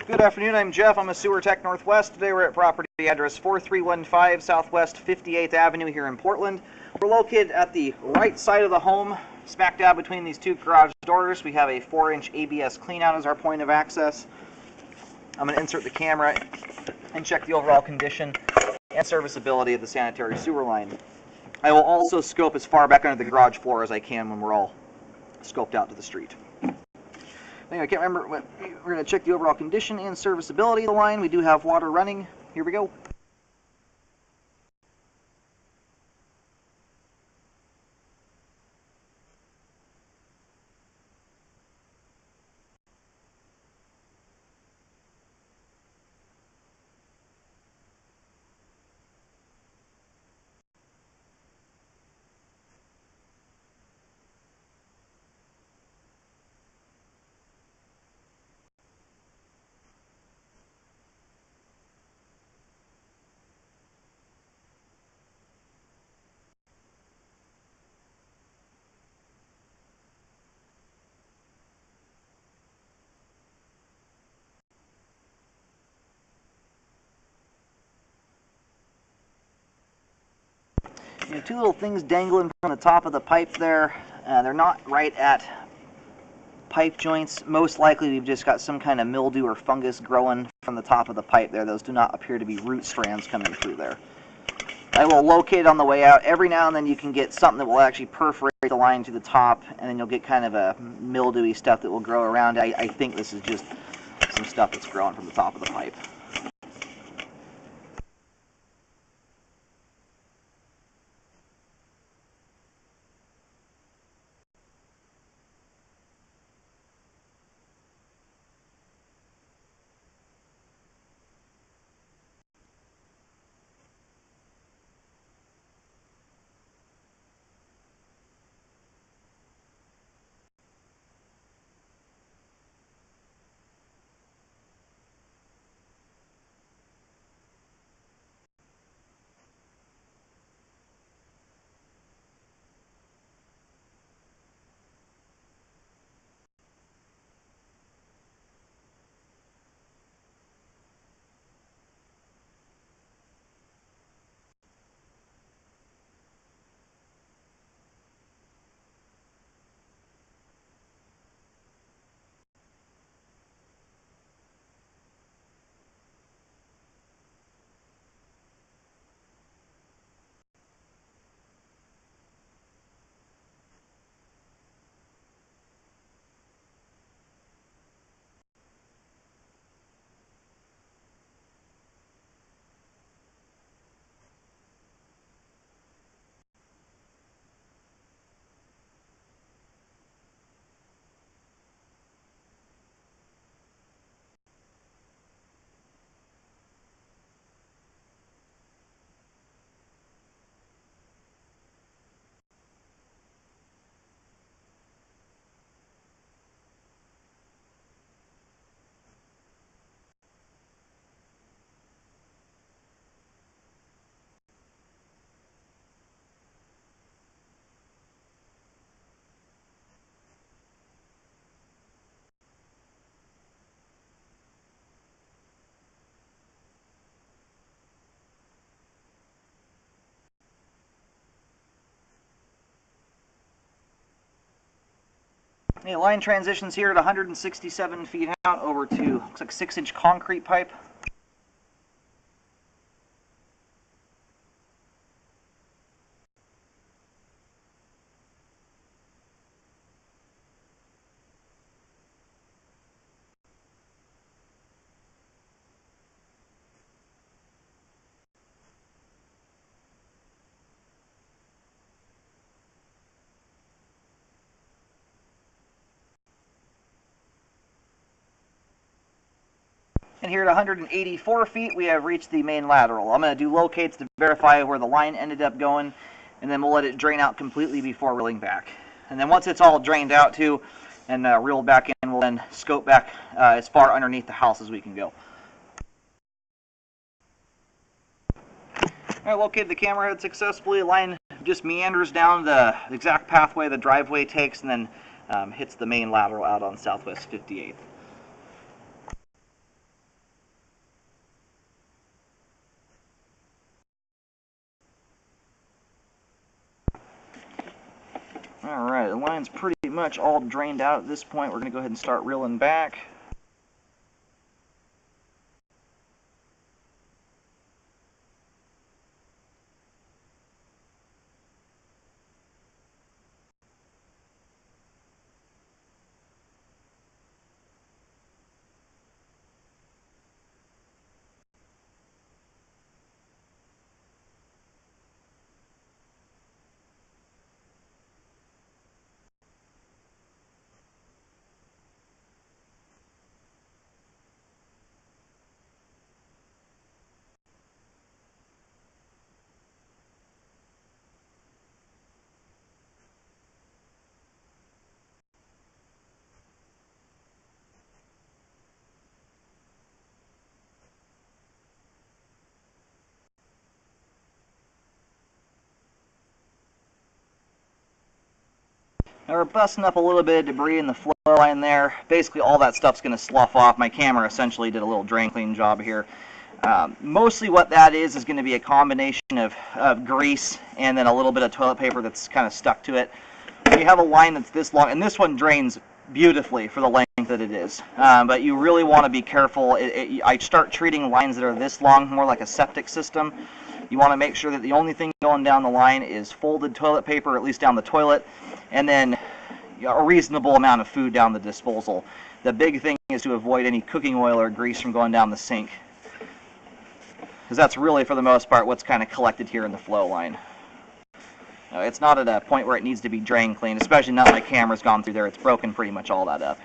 Good afternoon, I'm Jeff. I'm a sewer tech Northwest. Today we're at property address 4315 Southwest 58th Avenue here in Portland. We're located at the right side of the home, smack dab between these two garage doors. We have a 4-inch ABS cleanout as our point of access. I'm going to insert the camera and check the overall condition and serviceability of the sanitary sewer line. I will also scope as far back under the garage floor as I can when we're all scoped out to the street. I can't remember. We're going to check the overall condition and serviceability of the line. We do have water running. Here we go. You have two little things dangling from the top of the pipe there. They're not right at pipe joints. Most likely we've just got some kind of mildew or fungus growing from the top of the pipe there. Those do not appear to be root strands coming through there. I will locate it on the way out. Every now and then you can get something that will actually perforate the line to the top, and then you'll get kind of a mildewy stuff that will grow around. I think this is just some stuff that's growing from the top of the pipe. The line transitions here at 167 feet out over to, looks like 6-inch concrete pipe. And here at 184 feet, we have reached the main lateral. I'm going to do locates to verify where the line ended up going, and then we'll let it drain out completely before reeling back. And then once it's all drained out too and reeled back in, we'll then scope back as far underneath the house as we can go. I located the camera head successfully. The line just meanders down the exact pathway the driveway takes, and then hits the main lateral out on Southwest 58th. line's pretty much all drained out at this point. We're going to go ahead and start reeling back. Now we're busting up a little bit of debris in the flow line there. Basically all that stuff's going to slough off. My camera essentially did a little drain clean job here. Mostly what that is going to be a combination of grease and then a little bit of toilet paper that's kind of stuck to it. When you have a line that's this long, and this one drains beautifully for the length that it is, but you really want to be careful. I start treating lines that are this long more like a septic system. You want to make sure that the only thing going down the line is folded toilet paper, at least down the toilet, and then a reasonable amount of food down the disposal. The big thing is to avoid any cooking oil or grease from going down the sink, because that's really, for the most part, what's kind of collected here in the flow line. It's not at a point where it needs to be drain cleaned, especially now my camera's gone through there. It's broken pretty much all that up.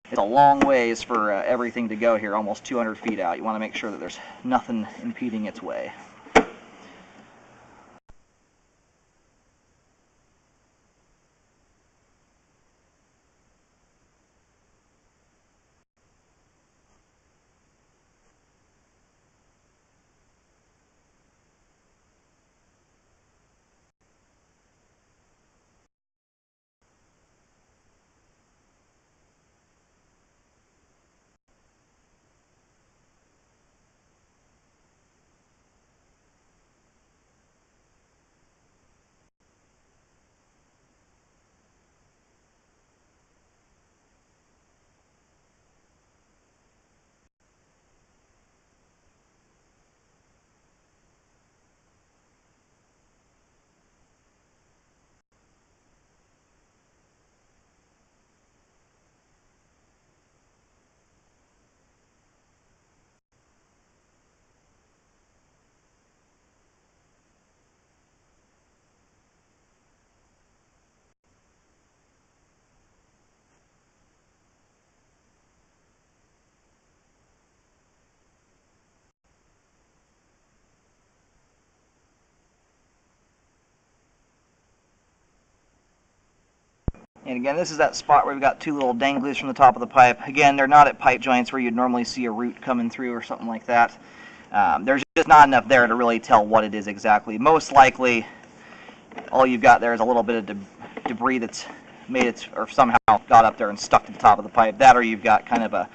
It's a long ways for everything to go here, almost 200 feet out. You want to make sure that there's nothing impeding its way. And again, this is that spot where we've got two little danglies from the top of the pipe. Again, they're not at pipe joints where you'd normally see a root coming through or something like that. There's just not enough there to really tell what it is exactly. Most likely, all you've got there is a little bit of debris that's made it, or somehow got up there and stuck to the top of the pipe. That, or you've got kind of a,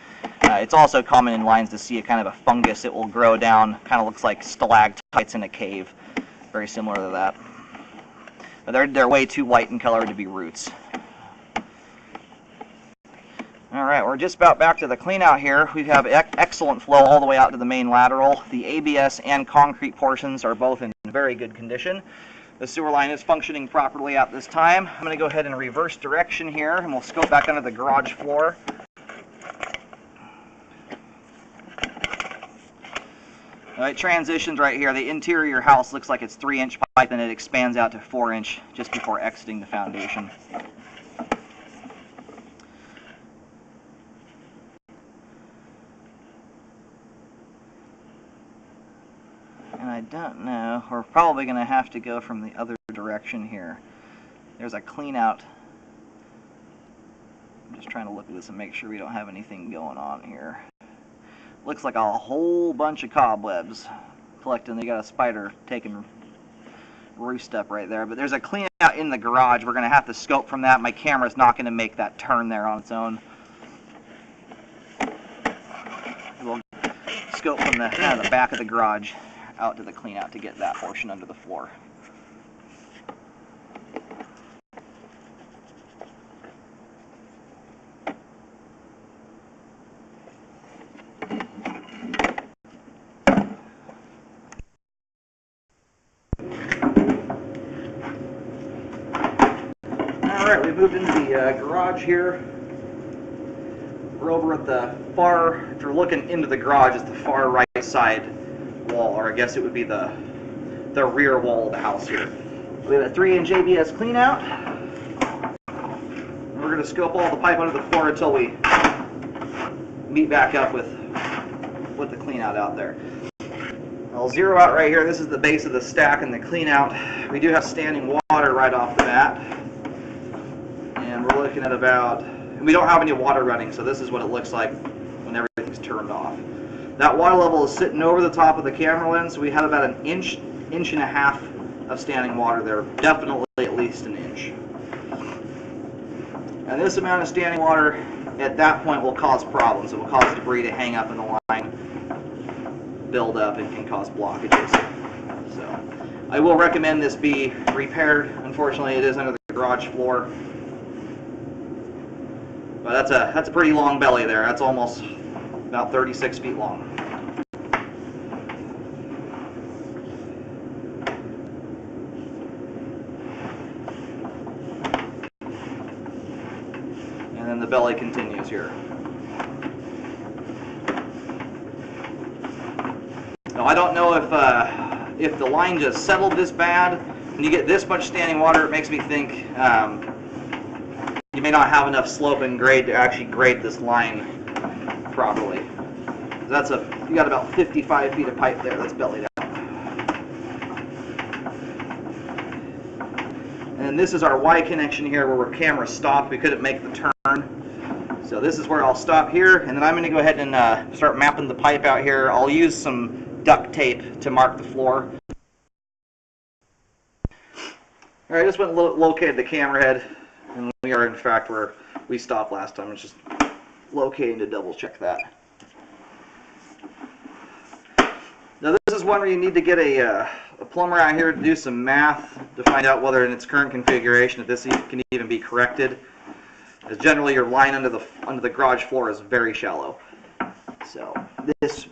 it's also common in lines to see a kind of a fungus. It will grow down, kind of looks like stalactites in a cave. Very similar to that. But they're way too white in color to be roots. Alright, we're just about back to the clean out here. We have excellent flow all the way out to the main lateral. The ABS and concrete portions are both in very good condition. The sewer line is functioning properly at this time. I'm going to go ahead and reverse direction here, and we'll scope back under the garage floor. It transitions right here. The interior house looks like it's 3-inch pipe, and it expands out to 4-inch just before exiting the foundation. And I don't know, we're probably going to have to go from the other direction here. There's a clean out. I'm just trying to look at this and make sure we don't have anything going on here. Looks like a whole bunch of cobwebs collecting. They got a spider taking roost up right there. But there's a clean out in the garage. We're going to have to scope from that. My camera's not going to make that turn there on its own. We'll scope from the kind of the back of the garage out to the clean out to get that portion under the floor. Alright, we moved into the garage here. We're over at the far, if you're looking into the garage, it's the far right side wall, or I guess it would be the rear wall of the house here. We have a 3-inch ABS cleanout. We're going to scope all the pipe under the floor until we meet back up with the cleanout out there. I'll zero out right here. This is the base of the stack and the cleanout. We do have standing water right off the bat. And we're looking at about, and we don't have any water running, so this is what it looks like when everything's turned off. That water level is sitting over the top of the camera lens, so we have about an inch and a half of standing water there. Definitely at least an inch. And this amount of standing water at that point will cause problems. It will cause debris to hang up in the line, build up, and can cause blockages. So I will recommend this be repaired. Unfortunately, it is under the garage floor. But that's a pretty long belly there. That's almost about 36 feet long. And then the belly continues here. Now I don't know if the line just settled this bad. When you get this much standing water, it makes me think you may not have enough slope and grade to actually grade this line properly. You got about 55 feet of pipe there that's bellied out. And this is our Y connection here where our camera stopped. We couldn't make the turn. So this is where I'll stop here, and then I'm going to go ahead and start mapping the pipe out here. I'll use some duct tape to mark the floor. Alright, I just went and located the camera head, and we are in fact where we stopped last time. It's just locating to double check that. Now this is one where you need to get a plumber out here to do some math to find out whether in its current configuration if this can even be corrected. As generally your line under the garage floor is very shallow. So this,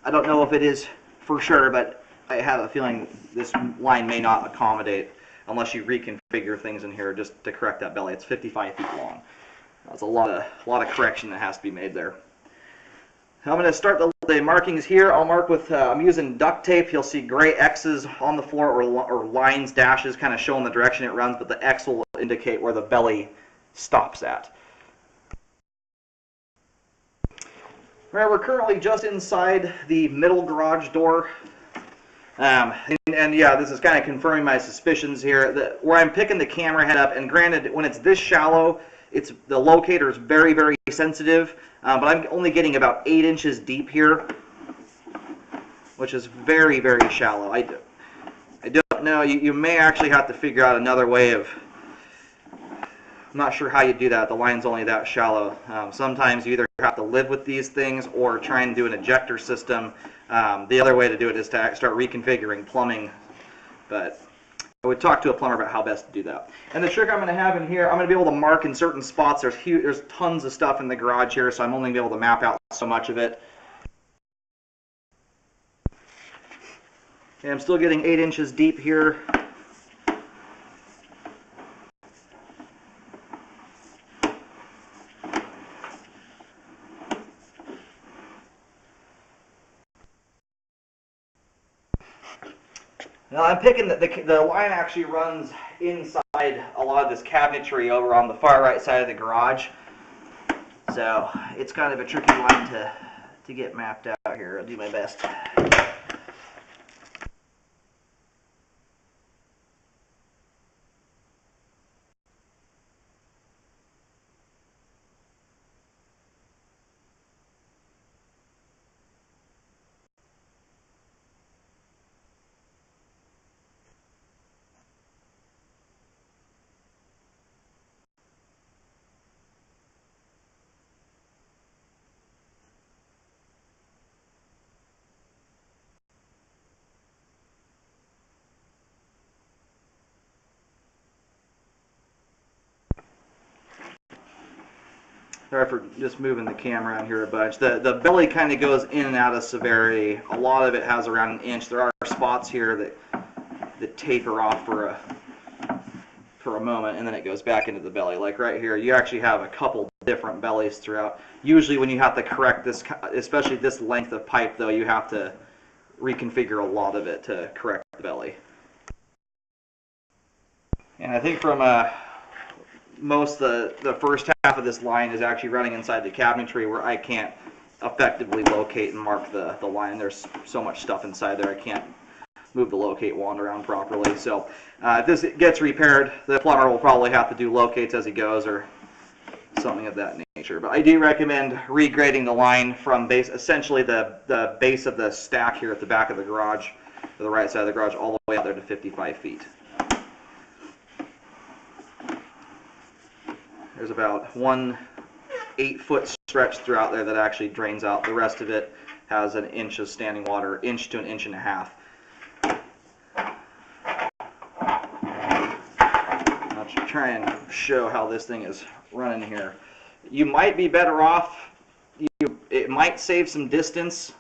I don't know if it is for sure, but I have a feeling this line may not accommodate unless you reconfigure things in here just to correct that belly. It's 55 feet long. That's a lot of correction that has to be made there. I'm going to start the markings here. I'll mark with, I'm using duct tape. You'll see gray X's on the floor or lines, dashes, kind of showing the direction it runs, but the X will indicate where the belly stops at. All right, we're currently just inside the middle garage door. And yeah, this is kind of confirming my suspicions here. Where I'm picking the camera head up, and granted, when it's this shallow, the locator is very, very sensitive, but I'm only getting about 8 inches deep here, which is very, very shallow. I don't know. You may actually have to figure out another way of. I'm not sure how you do that. The line's only that shallow. Sometimes you either have to live with these things or try and do an ejector system. The other way to do it is to start reconfiguring plumbing, but I would talk to a plumber about how best to do that. And the trick I'm going to have in here, I'm going to be able to mark in certain spots. There's tons of stuff in the garage here, so I'm only going to be able to map out so much of it. And I'm still getting 8 inches deep here. Now I'm picking the line actually runs inside a lot of this cabinetry over on the far right side of the garage. So it's kind of a tricky line to get mapped out here. I'll do my best. Sorry for just moving the camera around here a bunch. The belly kind of goes in and out of severity. A lot of it has around an inch. There are spots here that taper off for for a moment, and then it goes back into the belly. Like right here, you actually have a couple different bellies throughout. Usually when you have to correct this, especially this length of pipe though, you have to reconfigure a lot of it to correct the belly. And I think from most the first half of this line is actually running inside the cabinetry where I can't effectively locate and mark the line. There's so much stuff inside there I can't move the locate wand around properly. So if this gets repaired, the plumber will probably have to do locates as he goes or something of that nature. But I do recommend regrading the line from essentially the base of the stack here at the back of the garage, to the right side of the garage, all the way out there to 55 feet. There's about 1 8-foot stretch throughout there that actually drains out. The rest of it has an inch of standing water, inch to an inch and a half. I'll try and show how this thing is running here. You might be better off, it might save some distance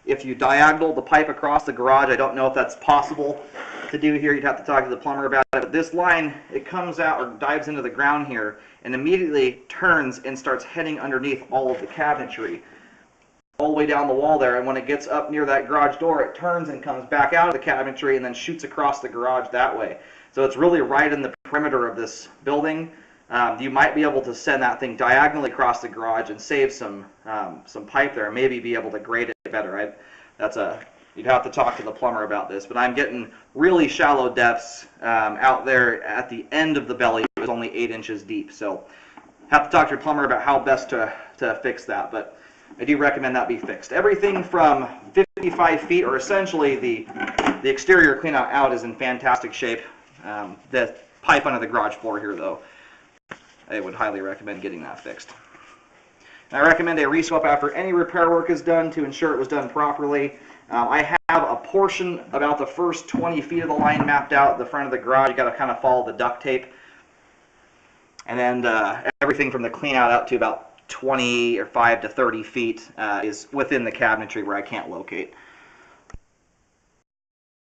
if you diagonal the pipe across the garage. I don't know if that's possible to do here. You'd have to talk to the plumber about it. But this line, it comes out or dives into the ground here and immediately turns and starts heading underneath all of the cabinetry, all the way down the wall there. And when it gets up near that garage door, it turns and comes back out of the cabinetry and then shoots across the garage that way. So it's really right in the perimeter of this building. You might be able to send that thing diagonally across the garage and save some pipe there, and maybe be able to grade it better. You'd have to talk to the plumber about this, but I'm getting really shallow depths out there at the end of the belly. It was only 8 inches deep, so have to talk to your plumber about how best to fix that, but I do recommend that be fixed. Everything from 55 feet, or essentially the exterior cleanout out, is in fantastic shape. The pipe under the garage floor here, though, I would highly recommend getting that fixed. And I recommend a re-scope after any repair work is done to ensure it was done properly. I have a portion about the first 20 feet of the line mapped out, the front of the garage. You got to kind of follow the duct tape. And then everything from the clean out to about 25 to 30 feet is within the cabinetry where I can't locate.